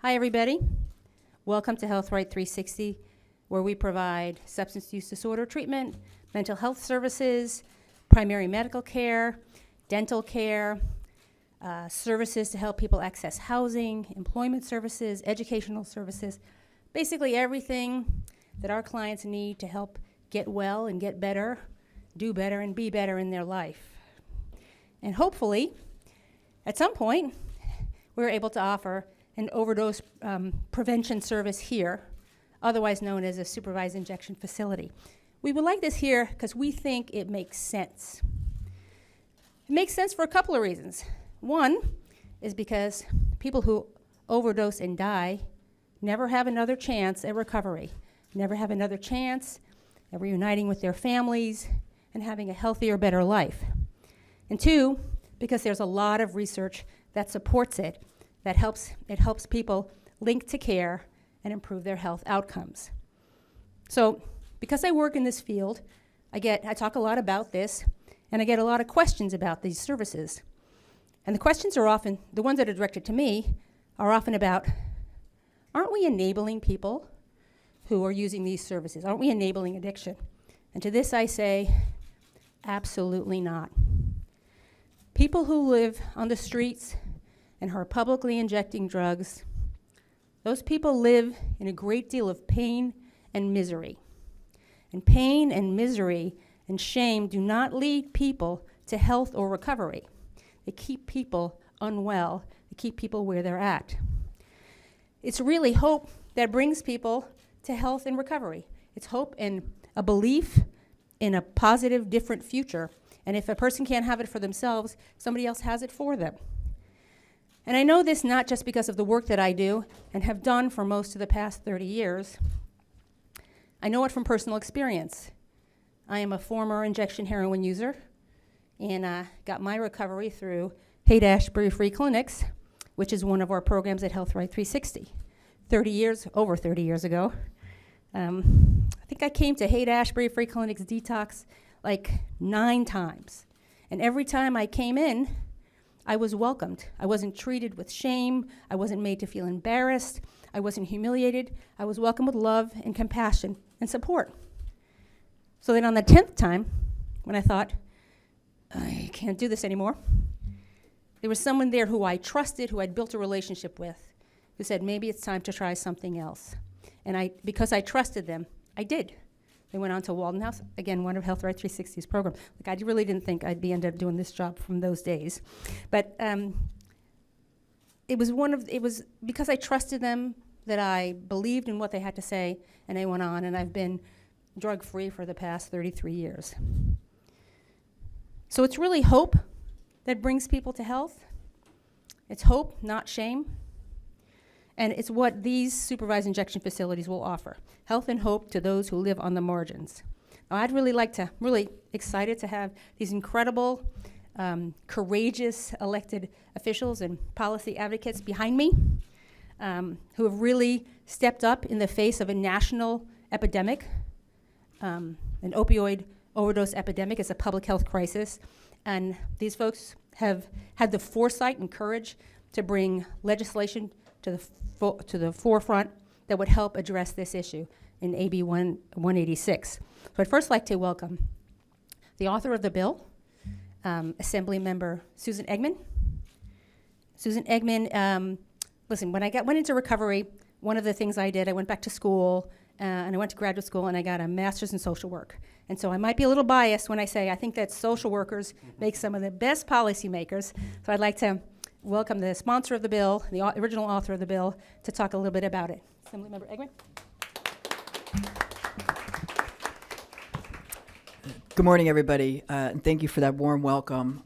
Hi, everybody. Welcome to HealthRIGHT 360, where we provide substance use disorder treatment, mental health services, primary medical care, dental care, services to help people access housing, employment services, educational services, basically everything that our clients need to help get well and get better, do better, and be better in their life. And hopefully, at some point, we're able to offer an overdose prevention service here, otherwise known as a supervised injection facility. We would like this here because we think it makes sense. It makes sense for a couple of reasons. One is because people who overdose and die never have another chance at recovery, never have another chance at reuniting with their families and having a healthier, better life. And two, because there's a lot of research that supports it, that helps people link to care and improve their health outcomes. So, because I work in this field, I talk a lot about this, and I get a lot of questions about these services. And the questions are often, the ones that are directed to me, are often about, aren't we enabling people who are using these services? Aren't we enabling addiction? And to this I say, absolutely not. People who live on the streets and who are publicly injecting drugs, those people live in a great deal of pain and misery. And pain and misery and shame do not lead people to health or recovery. They keep people unwell. They keep people where they're at. It's really hope that brings people to health and recovery. It's hope and a belief in a positive, different future. And if a person can't have it for themselves, somebody else has it for them. And I know this not just because of the work that I do and have done for most of the past 30 years. I know it from personal experience. I am a former injection heroin user and got my recovery through Haight-Ashbury Free Clinics, which is one of our programs at HealthRIGHT 360. Over 30 years ago. I think I came to Haight-Ashbury Free Clinics detox like 9 times. And every time I came in, I was welcomed. I wasn't treated with shame. I wasn't made to feel embarrassed. I wasn't humiliated. I was welcomed with love and compassion and support. So then on the 10th time, when I thought, I can't do this anymore, there was someone there who I trusted, who I'd built a relationship with, who said, maybe it's time to try something else. And because I trusted them, I did. They went on to Walden House, again, one of HealthRIGHT 360's program. Like, I really didn't think I'd end up doing this job from those days. But it was because I trusted them that I believed in what they had to say, and they went on, and I've been drug-free for the past 33 years. So it's really hope that brings people to health. It's hope, not shame. And it's what these supervised injection facilities will offer. Health and hope to those who live on the margins. Now, I'd really excited to have these incredible, courageous elected officials and policy advocates behind me who have really stepped up in the face of a national epidemic. An opioid overdose epidemic is a public health crisis. And these folks have had the foresight and courage to bring legislation to the forefront that would help address this issue in AB 186. So I'd first like to welcome the author of the bill, Assemblymember Susan Eggman. Susan Eggman, listen, when I went into recovery, one of the things I did, I went back to school, and I went to graduate school, and I got a master's in social work. And so I might be a little biased when I say I think that social workers make some of the best policymakers. So I'd like to welcome the sponsor of the bill, the original author of the bill, to talk a little bit about it. Assemblymember Eggman. Good morning, everybody, and thank you for that warm welcome,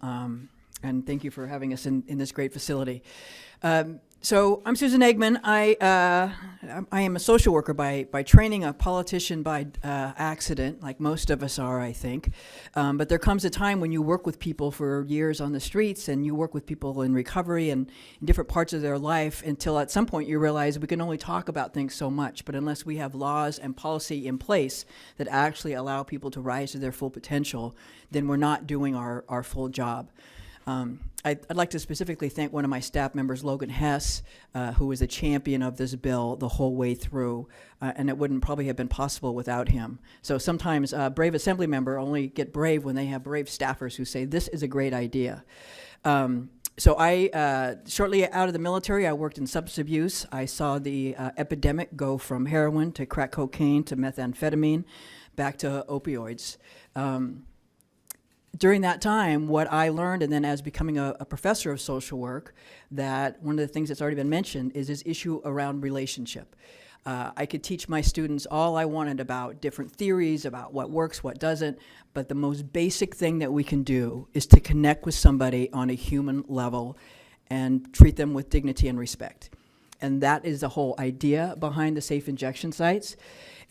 and thank you for having us in this great facility. So I'm Susan Eggman. I am a social worker by training, a politician by accident, like most of us are, I think. But there comes a time when you work with people for years on the streets, and you work with people in recovery and in different parts of their life, until at some point you realize we can only talk about things so much. But unless we have laws and policy in place that actually allow people to rise to their full potential, then we're not doing our full job. I'd like to specifically thank one of my staff members, Logan Hess, who was a champion of this bill the whole way through, and it wouldn't probably have been possible without him. So sometimes brave assembly member only get brave when they have brave staffers who say, this is a great idea. So I, shortly out of the military, I worked in substance abuse. I saw the epidemic go from heroin to crack cocaine to methamphetamine back to opioids. During that time, what I learned, and then as becoming a professor of social work, that one of the things that's already been mentioned is this issue around relationship. I could teach my students all I wanted about different theories, about what works, what doesn't, but the most basic thing that we can do is to connect with somebody on a human level and treat them with dignity and respect. And that is the whole idea behind the safe injection sites.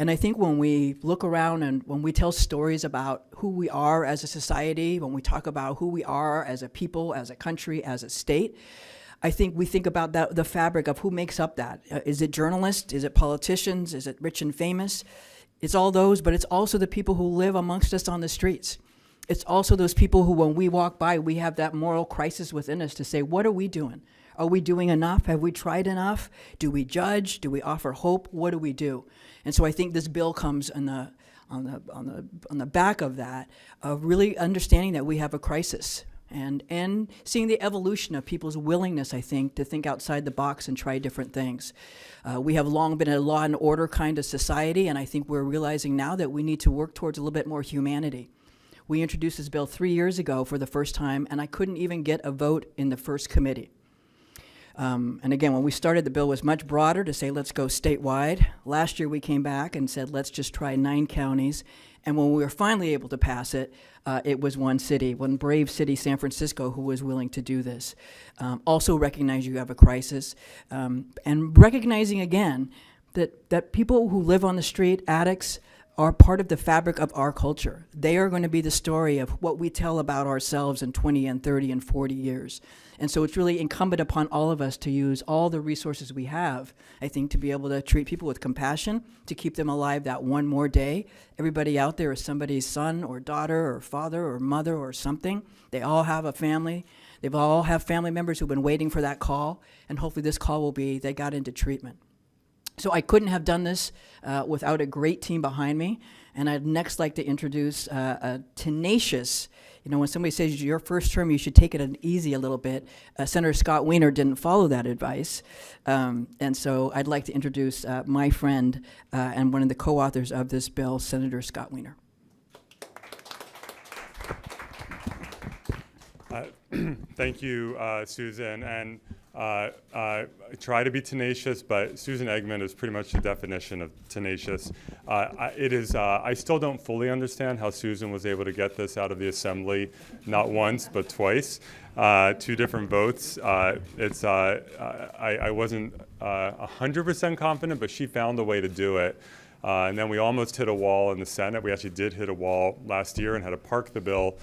And I think when we look around and when we tell stories about who we are as a society, when we talk about who we are as a people, as a country, as a state, I think we think about the fabric of who makes up that. Is it journalists? Is it politicians? Is it rich and famous? It's all those, but it's also the people who live amongst us on the streets. It's also those people who, when we walk by, we have that moral crisis within us to say, what are we doing? Are we doing enough? Have we tried enough? Do we judge? Do we offer hope? What do we do? And so I think this bill comes on the back of that, of really understanding that we have a crisis. And seeing the evolution of people's willingness, I think, to think outside the box and try different things. We have long been a law and order kind of society, and I think we're realizing now that we need to work towards a little bit more humanity. We introduced this bill 3 years ago for the first time, and I couldn't even get a vote in the first committee. And again, when we started, the bill was much broader to say, let's go statewide. Last year, we came back and said, let's just try 9 counties. And when we were finally able to pass it, it was one city, one brave city, San Francisco, who was willing to do this. Also recognize you have a crisis, and recognizing again that people who live on the street, addicts, are part of the fabric of our culture. They are going to be the story of what we tell about ourselves in 20 and 30 and 40 years. And so it's really incumbent upon all of us to use all the resources we have, I think, to be able to treat people with compassion, to keep them alive that one more day. Everybody out there is somebody's son or daughter or father or mother or something. They all have a family. They all have family members who've been waiting for that call, and hopefully this call will be they got into treatment. So I couldn't have done this without a great team behind me. And I'd next like to introduce a tenacious, when somebody says your first term, you should take it easy a little bit. Senator Scott Wiener didn't follow that advice. And so I'd like to introduce my friend and one of the co-authors of this bill, Senator Scott Wiener. Thank you, Susan. And I try to be tenacious, but Susan Eggman is pretty much the definition of tenacious. I still don't fully understand how Susan was able to get this out of the Assembly, not once, but twice, 2 different votes. I wasn't 100% confident, but she found a way to do it. And then we almost hit a wall in the Senate. We actually did hit a wall last year and had to park the bill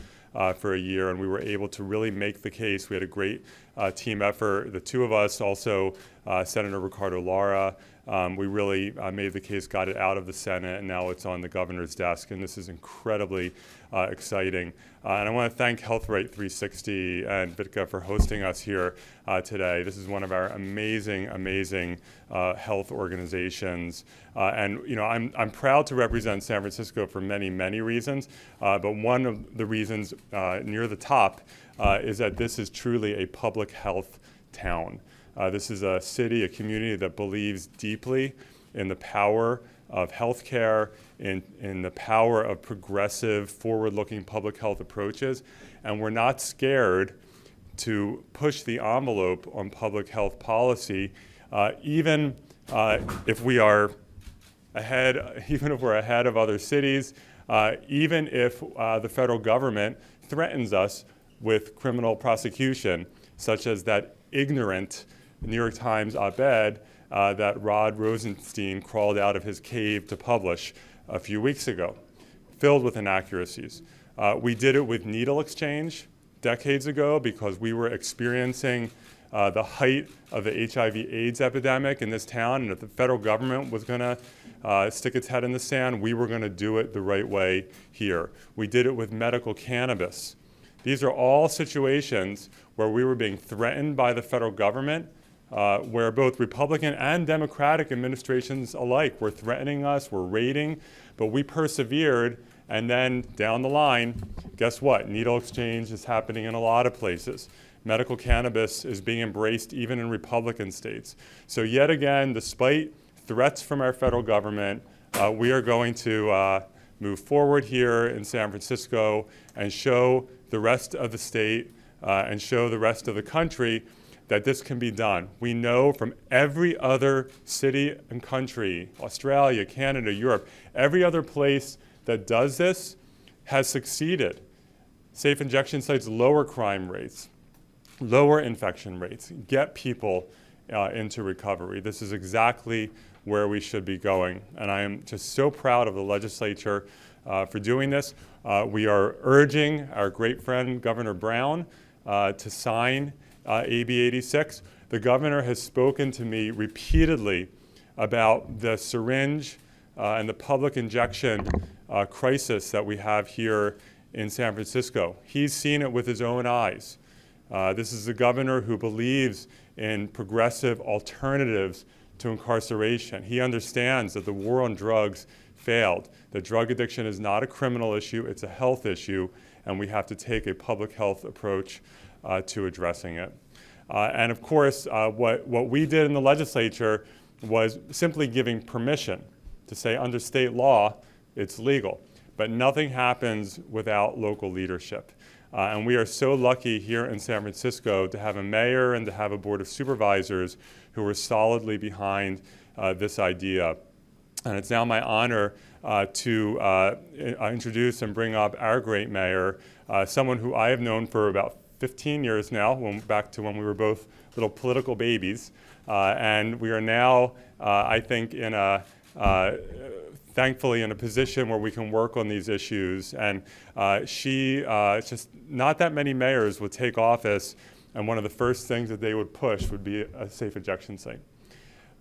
for a year, and we were able to really make the case. We had a great team effort. The 2 of us, also Senator Ricardo Lara, we really made the case, got it out of the Senate, and now it's on the governor's desk, and this is incredibly exciting. And I want to thank HealthRIGHT 360 and Vitka for hosting us here today. This is one of our amazing, amazing health organizations. And I'm proud to represent San Francisco for many, many reasons, but one of the reasons near the top is that this is truly a public health town. This is a city, a community that believes deeply in the power of healthcare, in the power of progressive, forward-looking public health approaches, and we're not scared to push the envelope on public health policy, even if we are ahead, even if we're ahead of other cities, even if the federal government threatens us with criminal prosecution, such as that ignorant New York Times op-ed that Rod Rosenstein crawled out of his cave to publish a few weeks ago, filled with inaccuracies. We did it with needle exchange decades ago because we were experiencing the height of the HIV/AIDS epidemic in this town, and if the federal government was going to stick its head in the sand, we were going to do it the right way here. We did it with medical cannabis These are all situations where we were being threatened by the federal government, where both Republican and Democratic administrations alike were threatening us, were raiding, but we persevered. And then down the line, guess what? Needle exchange is happening in a lot of places. Medical cannabis is being embraced even in Republican states. So yet again, despite threats from our federal government, we are going to move forward here in San Francisco and show the rest of the state and show the rest of the country that this can be done. We know from every other city and country, Australia, Canada, Europe, every other place that does this has succeeded. Safe injection sites lower crime rates, lower infection rates, get people into recovery. This is exactly where we should be going. And I am just so proud of the legislature for doing this. We are urging our great friend, Governor Brown, to sign AB 86. The governor has spoken to me repeatedly about the syringe and the public injection crisis that we have here in San Francisco. He's seen it with his own eyes. This is a governor who believes in progressive alternatives to incarceration. He understands that the war on drugs failed, that drug addiction is not a criminal issue, it's a health issue, and we have to take a public health approach to addressing it. And of course, what we did in the legislature was simply giving permission to say under state law, it's legal. But nothing happens without local leadership. And we are so lucky here in San Francisco to have a mayor and to have a board of supervisors who are solidly behind this idea. And it's now my honor to introduce and bring up our great mayor, someone who I have known for about 15 years now, back to when we were both little political babies. And we are now, I think, thankfully in a position where we can work on these issues. And just not that many mayors would take office, and one of the first things that they would push would be a safe injection site.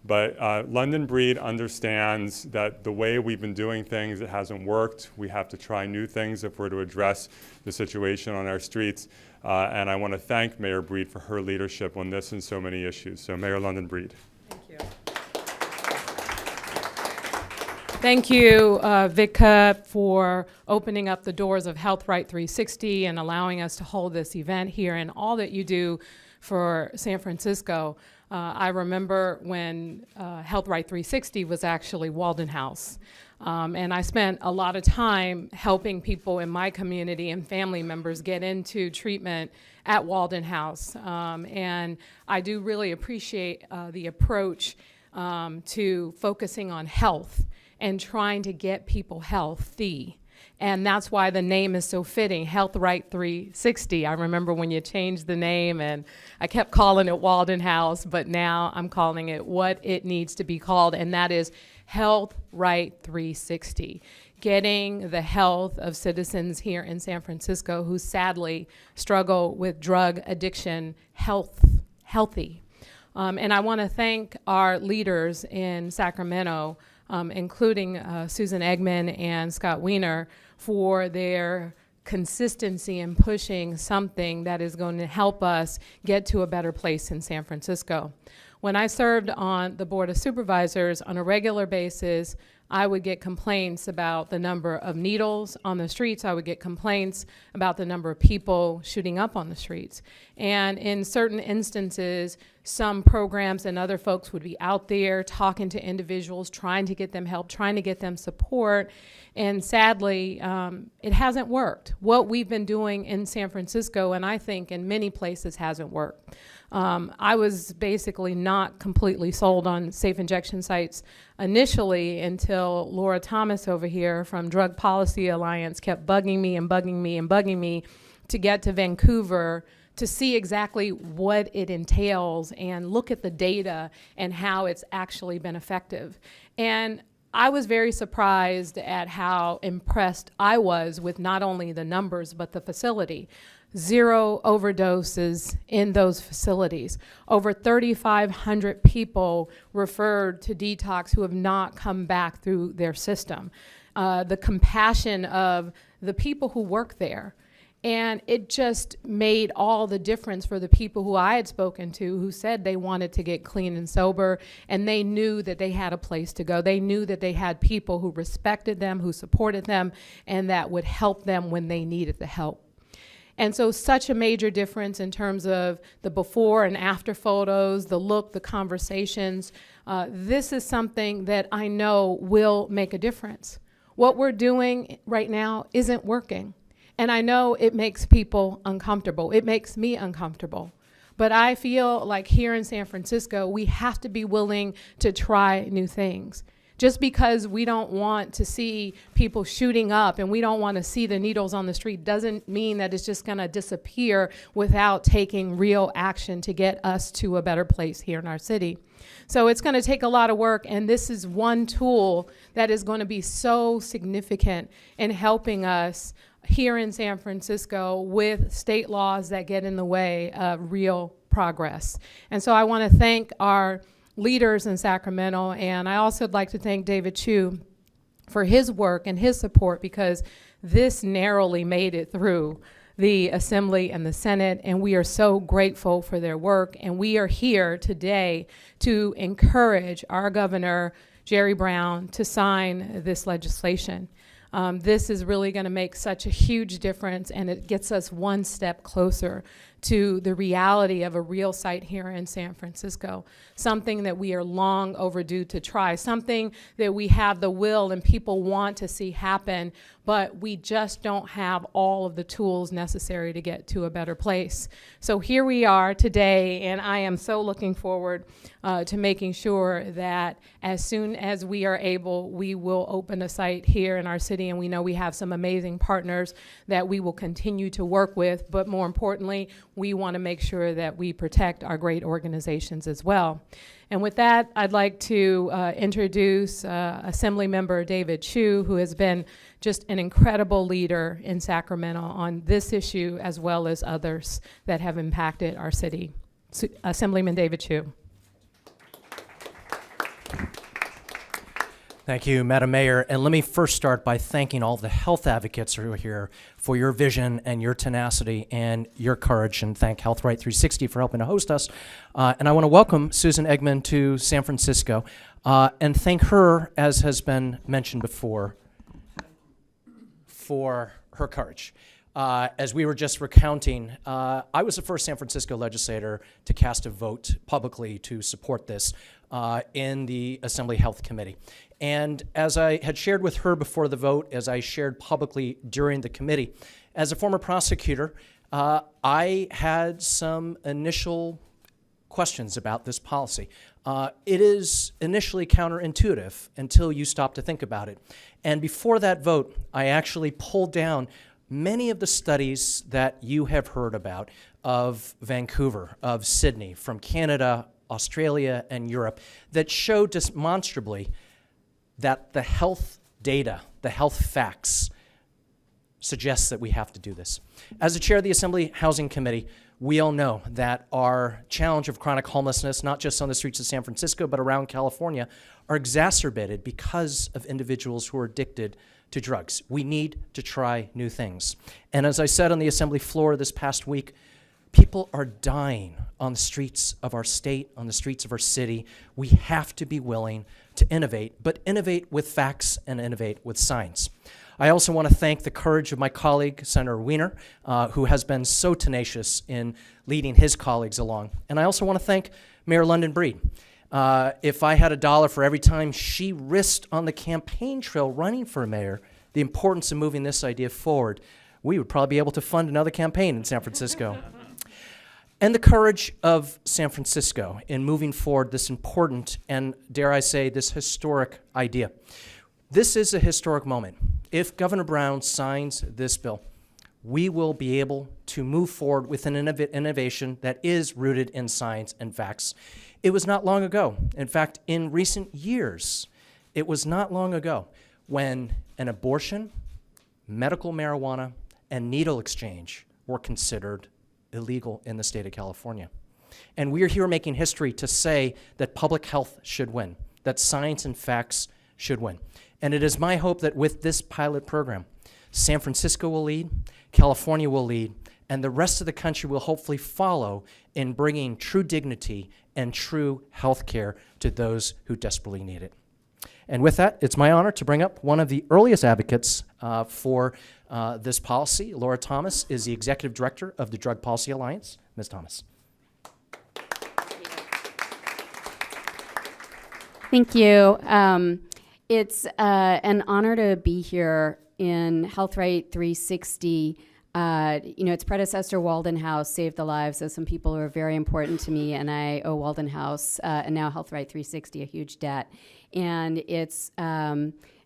But London Breed understands that the way we've been doing things, it hasn't worked. We have to try new things if we're to address the situation on our streets. And I want to thank Mayor Breed for her leadership on this and so many issues. So Mayor London Breed. Thank you. Thank you, VidCup, for opening up the doors of HealthRIGHT 360 and allowing us to hold this event here, and all that you do for San Francisco. I remember when HealthRIGHT 360 was actually Walden House. And I spent a lot of time helping people in my community and family members get into treatment at Walden House. And I do really appreciate the approach to focusing on health and trying to get people healthy. And that's why the name is so fitting, HealthRIGHT 360. I remember when you changed the name, and I kept calling it Walden House, but now I'm calling it what it needs to be called, and that is HealthRIGHT 360. Getting the health of citizens here in San Francisco who sadly struggle with drug addiction healthy. And I want to thank our leaders in Sacramento, including Susan Eggman and Scott Wiener, for their consistency in pushing something that is going to help us get to a better place in San Francisco. When I served on the Board of Supervisors on a regular basis, I would get complaints about the number of needles on the streets. I would get complaints about the number of people shooting up on the streets. And in certain instances, some programs and other folks would be out there talking to individuals, trying to get them help, trying to get them support. And sadly, it hasn't worked. What we've been doing in San Francisco, and I think in many places, hasn't worked. I was basically not completely sold on safe injection sites initially until Laura Thomas over here from Drug Policy Alliance kept bugging me and bugging me and bugging me to get to Vancouver to see exactly what it entails and look at the data and how it's actually been effective. And I was very surprised at how impressed I was with not only the numbers, but the facility. 0 overdoses in those facilities. Over 3,500 people referred to detox who have not come back through their system. The compassion of the people who work there, And it just made all the difference for the people who I had spoken to who said they wanted to get clean and sober, and they knew that they had a place to go. They knew that they had people who respected them, who supported them, and that would help them when they needed the help. And so such a major difference in terms of the before and after photos, the look, the conversations. This is something that I know will make a difference. What we're doing right now isn't working. And I know it makes people uncomfortable. It makes me uncomfortable. But I feel like here in San Francisco, we have to be willing to try new things. Just because we don't want to see people shooting up and we don't want to see the needles on the street doesn't mean that it's just going to disappear without taking real action to get us to a better place here in our city. So it's going to take a lot of work, and this is one tool that is going to be so significant in helping us here in San Francisco with state laws that get in the way of real progress. And so I want to thank our leaders in Sacramento, and I also would like to thank David Chu for his work and his support, because this narrowly made it through the Assembly and the Senate, and we are so grateful for their work. And we are here today to encourage our Governor, Jerry Brown, to sign this legislation. This is really going to make such a huge difference, and it gets us one step closer to the reality of a real site here in San Francisco, something that we are long overdue to try, something that we have the will and people want to see happen, but we just don't have all of the tools necessary to get to a better place. So here we are today, and I am so looking forward to making sure that as soon as we are able, we will open a site here in our city, and we know we have some amazing partners that we will continue to work with, but more importantly, we want to make sure that we protect our great organizations as well. And with that, I'd like to introduce Assemblymember David Chu, who has been just an incredible leader in Sacramento on this issue as well as others that have impacted our city. Assemblyman David Chu. Thank you, Madam Mayor. And let me first start by thanking all the health advocates who are here for your vision and your tenacity and your courage, and thank HealthRIGHT 360 for helping to host us. And I want to welcome Susan Eggman to San Francisco and thank her, as has been mentioned before, for her courage. As we were just recounting, I was the first San Francisco legislator to cast a vote publicly to support this in the Assembly Health Committee. And as I had shared with her before the vote, as I shared publicly during the committee, as a former prosecutor, I had some initial questions about this policy. It is initially counterintuitive until you stop to think about it. And before that vote, I actually pulled down many of the studies that you have heard about of Vancouver, of Sydney, from Canada, Australia, and Europe that show demonstrably that the health data, the health facts, suggests that we have to do this. As the chair of the Assembly Housing Committee, we all know that our challenge of chronic homelessness, not just on the streets of San Francisco, but around California, are exacerbated because of individuals who are addicted to drugs. We need to try new things. And as I said on the Assembly floor this past week, people are dying on the streets of our state, on the streets of our city. We have to be willing to innovate, but innovate with facts and innovate with science. I also want to thank the courage of my colleague, Senator Wiener, who has been so tenacious in leading his colleagues along. And I also want to thank Mayor London Breed. If I had $1 for every time she risked on the campaign trail running for mayor the importance of moving this idea forward, we would probably be able to fund another campaign in San Francisco. And the courage of San Francisco in moving forward this important and, dare I say, this historic idea. This is a historic moment. If Governor Brown signs this bill, we will be able to move forward with an innovation that is rooted in science and facts. It was not long ago. In fact, in recent years, it was not long ago when an abortion, medical marijuana, and needle exchange were considered illegal in the state of California. And we are here making history to say that public health should win, that science and facts should win. And it is my hope that with this pilot program, San Francisco will lead, California will lead, and the rest of the country will hopefully follow in bringing true dignity and true health care to those who desperately need it. And with that, it's my honor to bring up one of the earliest advocates for this policy. Laura Thomas is the Executive Director of the Drug Policy Alliance. Ms. Thomas. Thank you. It's an honor to be here in HealthRIGHT 360. Its predecessor, Walden House, saved the lives of some people who are very important to me, and I owe Walden House and now HealthRIGHT 360 a huge debt. And it's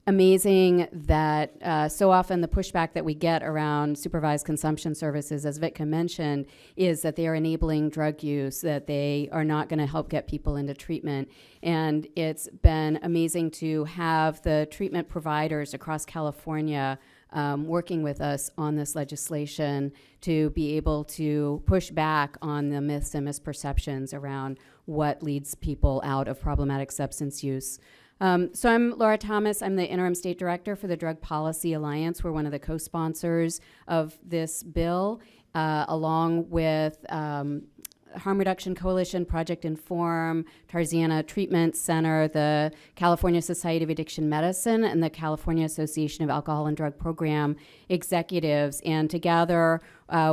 amazing that so often the pushback that we get around supervised consumption services, as Vitka mentioned, is that they are enabling drug use, that they are not going to help get people into treatment. And it's been amazing to have the treatment providers across California working with us on this legislation to be able to push back on the myths and misperceptions around what leads people out of problematic substance use. So I'm Laura Thomas. I'm the Interim State Director for the Drug Policy Alliance. We're one of the co-sponsors of this bill, along with Harm Reduction Coalition, Project Inform, Tarzana Treatment Center, the California Society of Addiction Medicine, and the California Association of Alcohol and Drug Program executives. And together,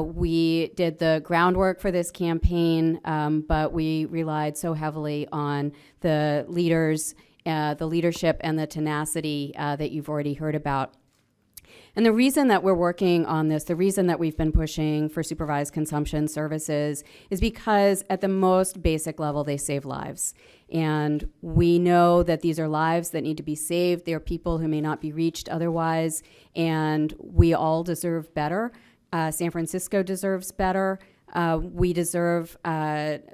we did the groundwork for this campaign, but we relied so heavily on the leaders, the leadership, and the tenacity that you've already heard about. And the reason that we're working on this, the reason that we've been pushing for supervised consumption services is because at the most basic level, they save lives. And we know that these are lives that need to be saved. They are people who may not be reached otherwise, and we all deserve better. San Francisco deserves better. We deserve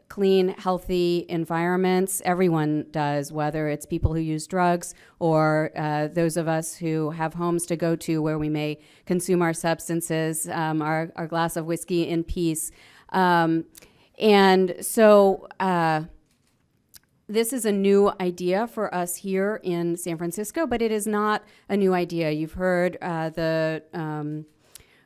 clean, healthy environments. Everyone does, whether it's people who use drugs or those of us who have homes to go to where we may consume our substances, our glass of whiskey in peace. And so this is a new idea for us here in San Francisco, but it is not a new idea. You've heard the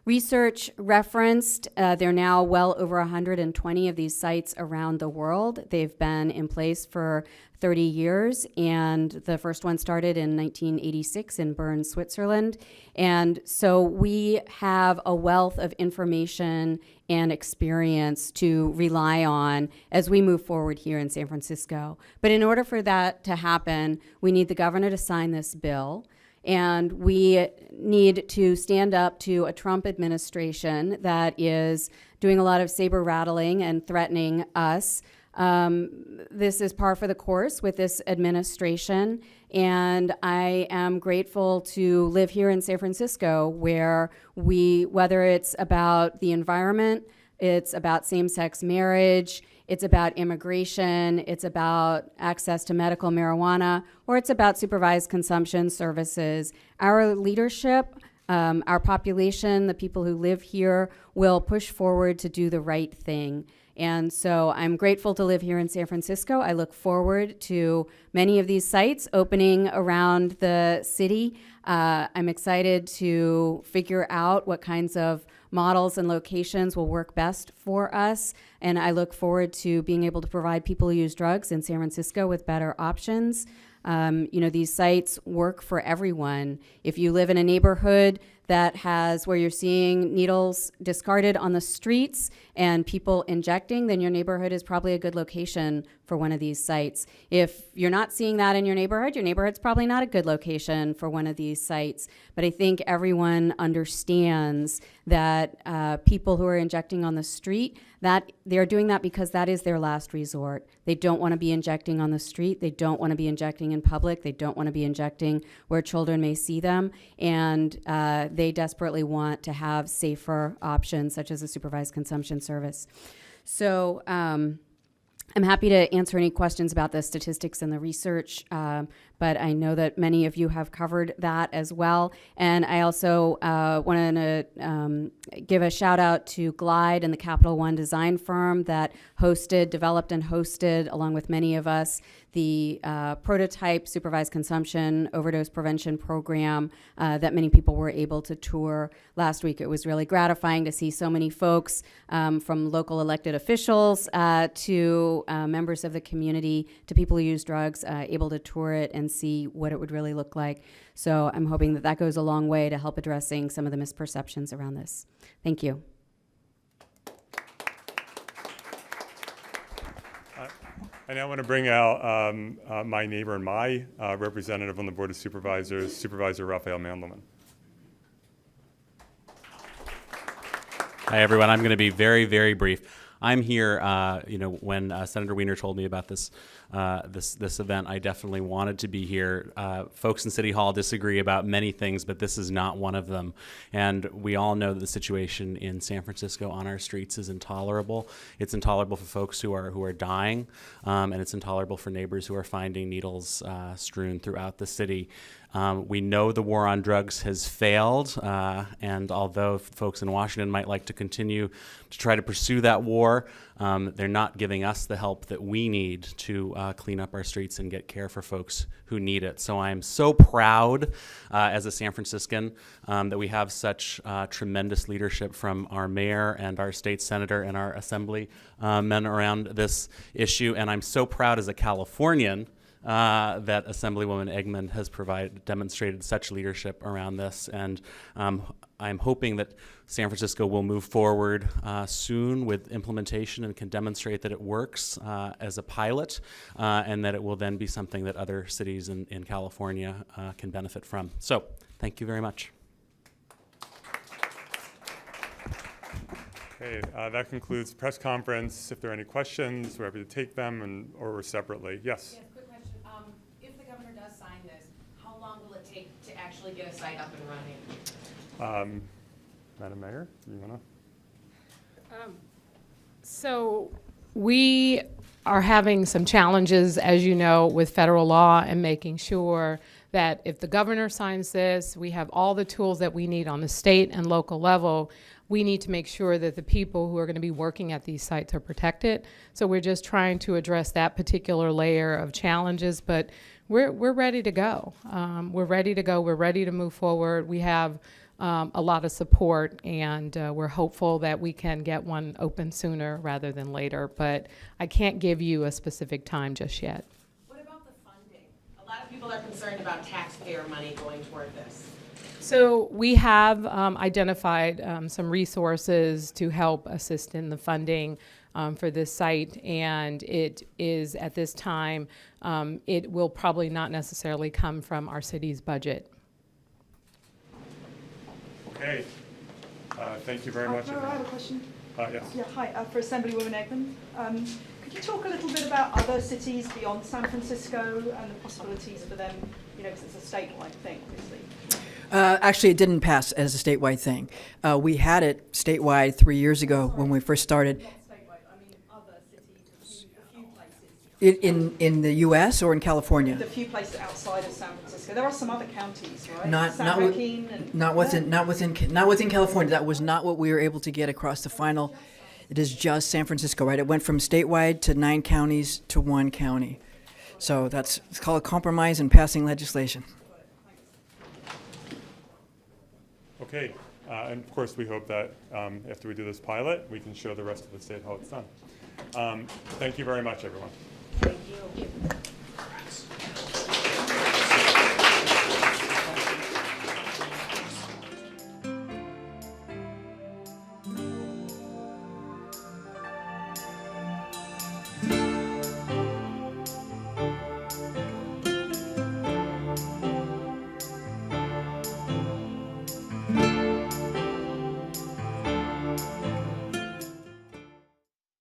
research referenced. There are now well over 120 of these sites around the world. They've been in place for 30 years, and the first one started in 1986 in Bern, Switzerland. And so we have a wealth of information and experience to rely on as we move forward here in San Francisco. But in order for that to happen, we need the governor to sign this bill. And we need to stand up to a Trump administration that is doing a lot of saber rattling and threatening us. This is par for the course with this administration. And I am grateful to live here in San Francisco, where whether it's about the environment, it's about same-sex marriage, it's about immigration, it's about access to medical marijuana, or it's about supervised consumption services. Our leadership, our population, the people who live here, will push forward to do the right thing. And so I'm grateful to live here in San Francisco. I look forward to many of these sites opening around the city. I'm excited to figure out what kinds of models and locations will work best for us. And I look forward to being able to provide people who use drugs in San Francisco with better options. These sites work for everyone. If you live in a neighborhood that has where you're seeing needles discarded on the streets and people injecting, then your neighborhood is probably a good location for one of these sites. If you're not seeing that in your neighborhood's probably not a good location for one of these sites. But I think everyone understands that people who are injecting on the street, that they're doing that because that is their last resort. They don't want to be injecting on the street. They don't want to be injecting in public. They don't want to be injecting where children may see them. And they desperately want to have safer options, such as a supervised consumption service. So I'm happy to answer any questions about the statistics and the research, but I know that many of you have covered that as well. And I also want to give a shout out to Glide and the Capital One design firm that developed and hosted, along with many of us, the prototype supervised consumption overdose prevention program that many people were able to tour last week. It was really gratifying to see so many folks from local elected officials to members of the community to people who use drugs able to tour it and see what it would really look like. So I'm hoping that that goes a long way to help addressing some of the misperceptions around this. Thank you. I now want to bring out my neighbor and my representative on the Board of Supervisors, Supervisor Raphael Mandelman. Hi, everyone. I'm going to be very, very brief. I'm here, when Senator Wiener told me about this event, I definitely wanted to be here. Folks in City Hall disagree about many things, but this is not one of them. And we all know that the situation in San Francisco on our streets is intolerable. It's intolerable for folks who are dying, and it's intolerable for neighbors who are finding needles strewn throughout the city. We know the war on drugs has failed, and although folks in Washington might like to continue to try to pursue that war, they're not giving us the help that we need to clean up our streets and get care for folks who need it. So I'm so proud as a San Franciscan that we have such tremendous leadership from our mayor and our state senator and our assemblymen around this issue. And I'm so proud as a Californian that Assemblywoman Eggman has demonstrated such leadership around this, and I'm hoping that San Francisco will move forward soon with implementation and can demonstrate that it works as a pilot, and that it will then be something that other cities in California can benefit from. So, thank you very much. Okay, that concludes press conference. If there are any questions, we're happy to take them or separately. Yes. Quick question. If the governor does sign this, how long will it take to actually get a site up and running? Madam Mayor, you want to? So we are having some challenges, as you know, with federal law and making sure that if the governor signs this, we have all the tools that we need on the state and local level. We need to make sure that the people who are going to be working at these sites are protected. So we're just trying to address that particular layer of challenges, but we're ready to go. We're ready to go. We're ready to move forward. We have a lot of support, and we're hopeful that we can get one open sooner rather than later, but I can't give you a specific time just yet. What about the funding? A lot of people are concerned about taxpayer money going toward this. So we have identified some resources to help assist in the funding for this site, and it is at this time, it will probably not necessarily come from our city's budget. Okay. Thank you very much. I have a question. Yes. Yeah, hi, for Assemblywoman Eggman. Could you talk a little bit about other cities beyond San Francisco and the possibilities for them, because it's a statewide thing, obviously? Actually, it didn't pass as a statewide thing. We had it statewide 3 years ago when we first started. Not statewide, I mean other cities, a few places. In the U.S. or in California? The few places outside of San Francisco. There are some other counties, right? Not within California. That was not what we were able to get across the final. It is just San Francisco, right? It went from statewide to 9 counties to 1 county. So it's called a compromise in passing legislation. Okay. And of course, we hope that after we do this pilot, we can show the rest of the state how it's done. Thank you very much, everyone. Thank you.